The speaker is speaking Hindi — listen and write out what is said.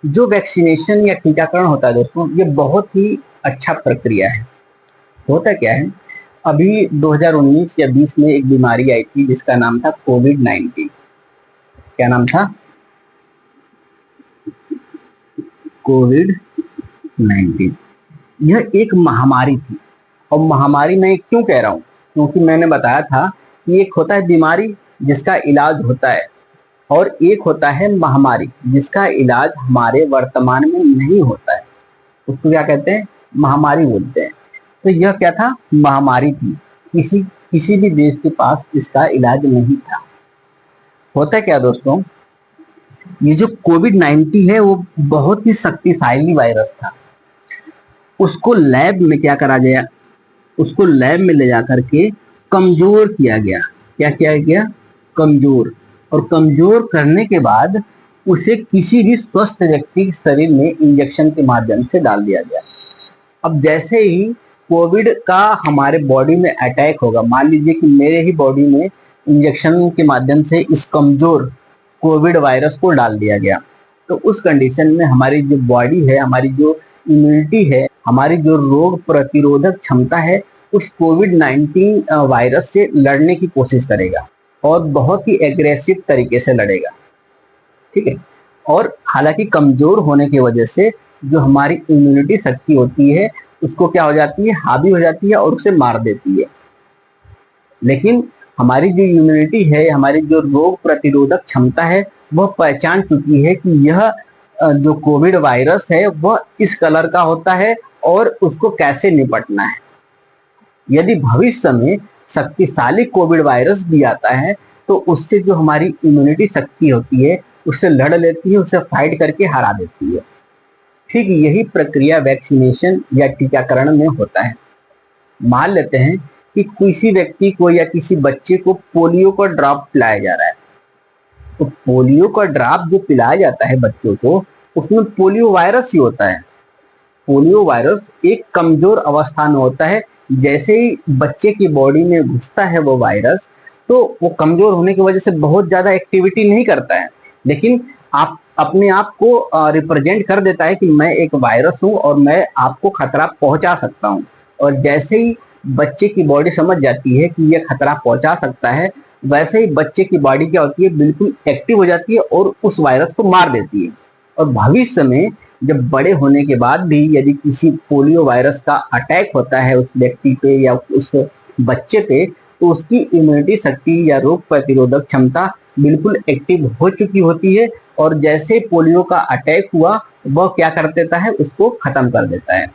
जो वैक्सीनेशन या टीकाकरण होता है दोस्तों, ये बहुत ही अच्छा प्रक्रिया है। होता क्या है, अभी 2019 या 20 में एक बीमारी आई थी जिसका नाम था कोविड-19। क्या नाम था? कोविड-19। यह एक महामारी थी। और महामारी मैं क्यों कह रहा हूँ, क्योंकि मैंने बताया था कि एक होता है बीमारी जिसका इलाज होता है, और एक होता है महामारी जिसका इलाज हमारे वर्तमान में नहीं होता है। उसको क्या कहते हैं? महामारी बोलते हैं। तो यह क्या था? महामारी थी। किसी भी देश के पास इसका इलाज नहीं था। होता क्या दोस्तों, ये जो कोविड-19 है वो बहुत ही शक्तिशाली वायरस था। उसको लैब में क्या करा गया? उसको लैब में ले जाकर के कमजोर किया गया। क्या किया गया? कमजोर। और कमजोर करने के बाद उसे किसी भी स्वस्थ व्यक्ति के शरीर में इंजेक्शन के माध्यम से डाल दिया गया। अब जैसे ही कोविड का हमारे बॉडी में अटैक होगा, मान लीजिए कि मेरे ही बॉडी में इंजेक्शन के माध्यम से इस कमजोर कोविड वायरस को डाल दिया गया, तो उस कंडीशन में हमारी जो बॉडी है, हमारी जो इम्यूनिटी है, हमारी जो रोग प्रतिरोधक क्षमता है, उस कोविड-19 वायरस से लड़ने की कोशिश करेगा और बहुत ही एग्रेसिव तरीके से लड़ेगा। ठीक है। और हालांकि कमजोर होने की वजह से जो हमारी इम्यूनिटी शक्ति होती है उसको क्या हो जाती है? हावी हो जाती है और उसे मार देती है। लेकिन हमारी जो इम्यूनिटी है, हमारी जो रोग प्रतिरोधक क्षमता है, वह पहचान चुकी है कि यह जो कोविड वायरस है वह इस कलर का होता है और उसको कैसे निपटना है। यदि भविष्य में शक्तिशाली कोविड वायरस भी आता है तो उससे जो हमारी इम्यूनिटी शक्ति होती है उससे लड़ लेती है, उससे फाइट करके हरा देती है। ठीक यही प्रक्रिया वैक्सीनेशन या टीकाकरण में होता है। मान लेते हैं कि किसी व्यक्ति को या किसी बच्चे को पोलियो का ड्रॉप पिलाया जा रहा है, तो पोलियो का ड्रॉप जो पिलाया जाता है बच्चों को, उसमें पोलियो वायरस ही होता है। पोलियो वायरस एक कमजोर अवस्था में होता है। जैसे ही बच्चे की बॉडी में घुसता है वो वायरस, तो वो कमजोर होने की वजह से बहुत ज्यादा एक्टिविटी नहीं करता है, लेकिन आप अपने आप को रिप्रेजेंट कर देता है कि मैं एक वायरस हूं और मैं आपको खतरा पहुंचा सकता हूं। और जैसे ही बच्चे की बॉडी समझ जाती है कि यह खतरा पहुंचा सकता है, वैसे ही बच्चे की बॉडी क्या होती है? बिल्कुल एक्टिव हो जाती है और उस वायरस को मार देती है। और भविष्य में जब बड़े होने के बाद भी यदि किसी पोलियो वायरस का अटैक होता है उस व्यक्ति पे या उस बच्चे पे, तो उसकी इम्यूनिटी शक्ति या रोग प्रतिरोधक क्षमता बिल्कुल एक्टिव हो चुकी होती है, और जैसे पोलियो का अटैक हुआ वह क्या कर देता है? उसको खत्म कर देता है।